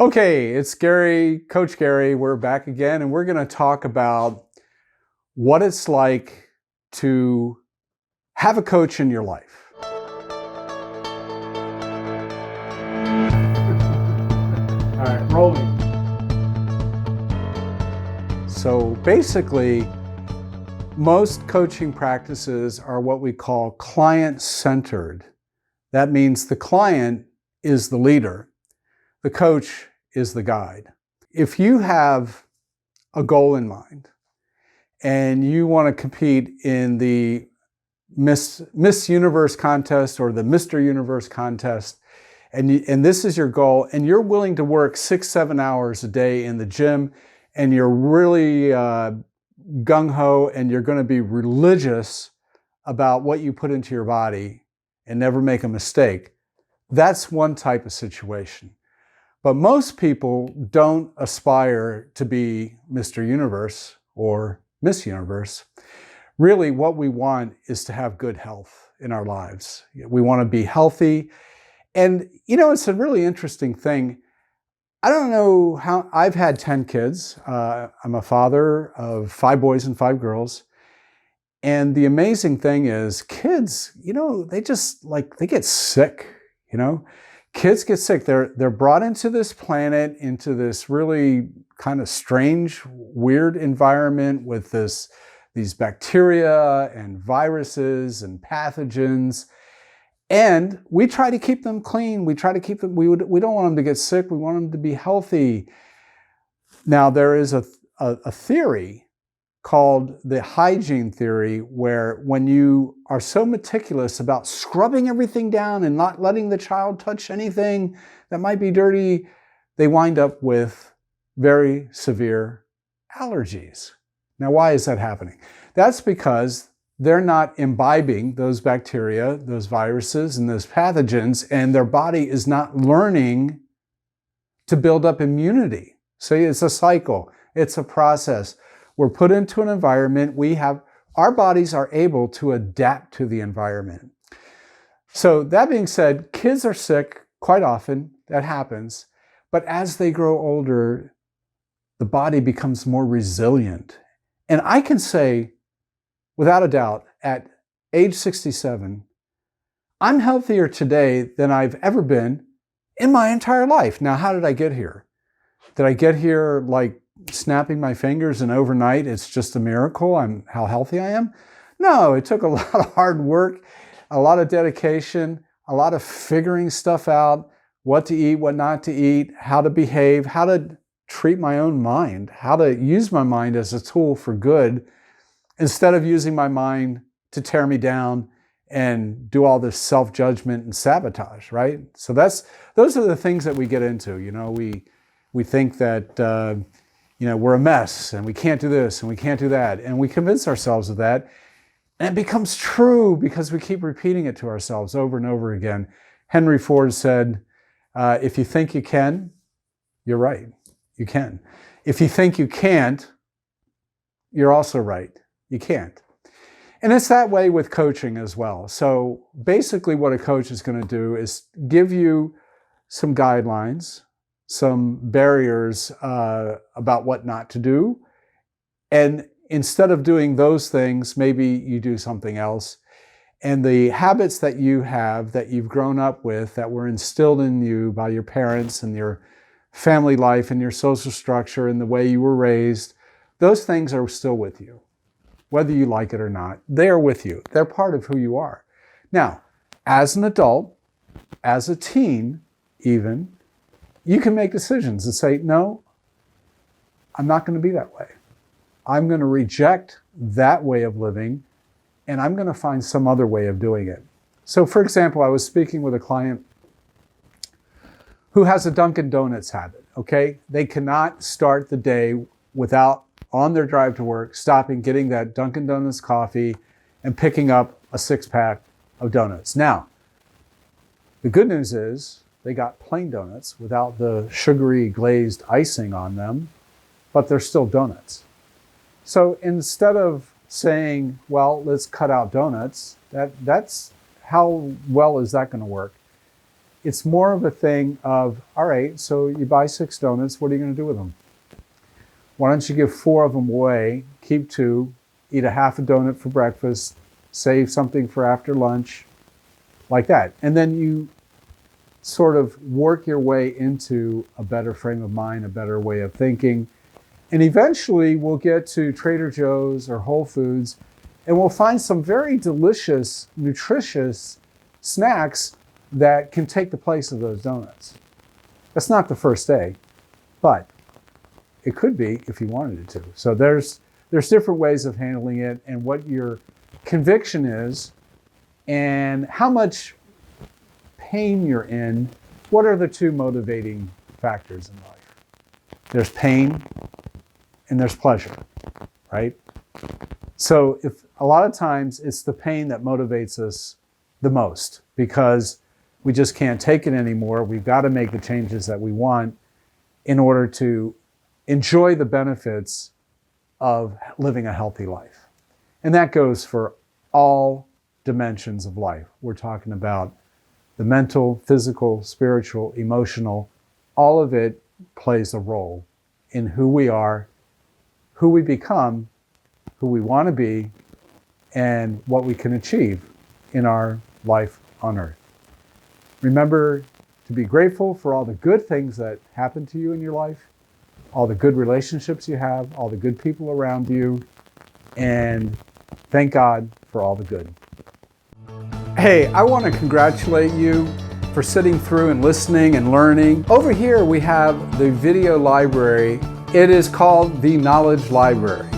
Okay, it's Gary, Coach Gary. We're back again, and we're going to talk about what it's like to have a coach in your life. All right, rolling. So basically, most coaching practices are what we call client-centered. That means the client is the leader. The coach is the guide. If you have a goal in mind and you want to compete in the Miss Universe contest or the Mr. Universe contest, and this is your goal, and you're willing to work 6-7 hours a day in the gym, and you're really gung-ho, and you're going to be religious about what you put into your body and never make a mistake, that's one type of situation. But most people don't aspire to be Mr. Universe or Miss Universe. Really, what we want is to have good health in our lives. We want to be healthy. And, it's a really interesting thing. I don't know how, I've had 10 kids. I'm a father of 5 boys and 5 girls. And the amazing thing is kids, they just they get sick, Kids get sick. They're brought into this planet, into this really kind of strange, weird environment with these bacteria and viruses and pathogens. And we try to keep them clean. We try to keep them, we don't want them to get sick. We want them to be healthy. Now, there is a theory called the hygiene theory, where when you are so meticulous about scrubbing everything down and not letting the child touch anything that might be dirty, they wind up with very severe allergies. Now, why is that happening? That's because they're not imbibing those bacteria, those viruses, and those pathogens, and their body is not learning to build up immunity. So it's a cycle. It's a process. We're put into an environment, our bodies are able to adapt to the environment. So that being said, kids are sick quite often, that happens, but as they grow older, the body becomes more resilient. And I can say, without a doubt, at age 67, I'm healthier today than I've ever been in my entire life. Now, how did I get here? Did I get here snapping my fingers and overnight it's just a miracle how healthy I am? No, it took a lot of hard work, a lot of dedication, a lot of figuring stuff out, what to eat, what not to eat, how to behave, how to treat my own mind, how to use my mind as a tool for good instead of using my mind to tear me down and do all this self-judgment and sabotage, right? So those are the things that we get into. We think that we're a mess and we can't do this and we can't do that. And we convince ourselves of that. And it becomes true because we keep repeating it to ourselves over and over again. Henry Ford said, if you think you can, you're right. You can. If you think you can't, you're also right. You can't. And it's that way with coaching as well. So basically what a coach is going to do is give you some guidelines, some barriers about what not to do. And instead of doing those things, maybe you do something else. And the habits that you have, that you've grown up with, that were instilled in you by your parents and your family life and your social structure and the way you were raised, those things are still with you. Whether you like it or not, they're with you. They're part of who you are. Now, as an adult, as a teen even, you can make decisions and say, no, I'm not going to be that way. I'm going to reject that way of living, and I'm going to find some other way of doing it. So, for example, I was speaking with a client who has a Dunkin' Donuts habit, okay? They cannot start the day without, on their drive to work, stopping, getting that Dunkin' Donuts coffee and picking up a 6-pack of donuts. Now, the good news is, they got plain donuts without the sugary glazed icing on them, but they're still donuts. So instead of saying, well, let's cut out donuts, that's how well is that going to work? It's more of a thing of, all right, so you buy 6 donuts, what are you going to do with them? Why don't you give 4 of them away, keep 2, eat a half a donut for breakfast, save something for after lunch, like that. And then you sort of work your way into a better frame of mind, a better way of thinking. And eventually we'll get to Trader Joe's or Whole Foods, and we'll find some very delicious, nutritious snacks that can take the place of those donuts. That's not the first day, but it could be if you wanted it to. So there's different ways of handling it, and what your conviction is and how much pain you're in. What are the 2 motivating factors in life? There's pain and there's pleasure, right? So if a lot of times it's the pain that motivates us the most, because we just can't take it anymore. We've got to make the changes that we want in order to enjoy the benefits of living a healthy life. And that goes for all dimensions of life. We're talking about the mental, physical, spiritual, emotional. All of it plays a role in who we are, who we become, who we want to be, and what we can achieve in our life on earth. Remember to be grateful for all the good things that happen to you in your life, all the good relationships you have, all the good people around you, and thank God for all the good. Hey, I want to congratulate you for sitting through and listening and learning. Over here we have the video library. It is called the Knowledge Library,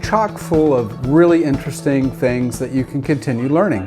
chock full of really interesting things that you can continue learning.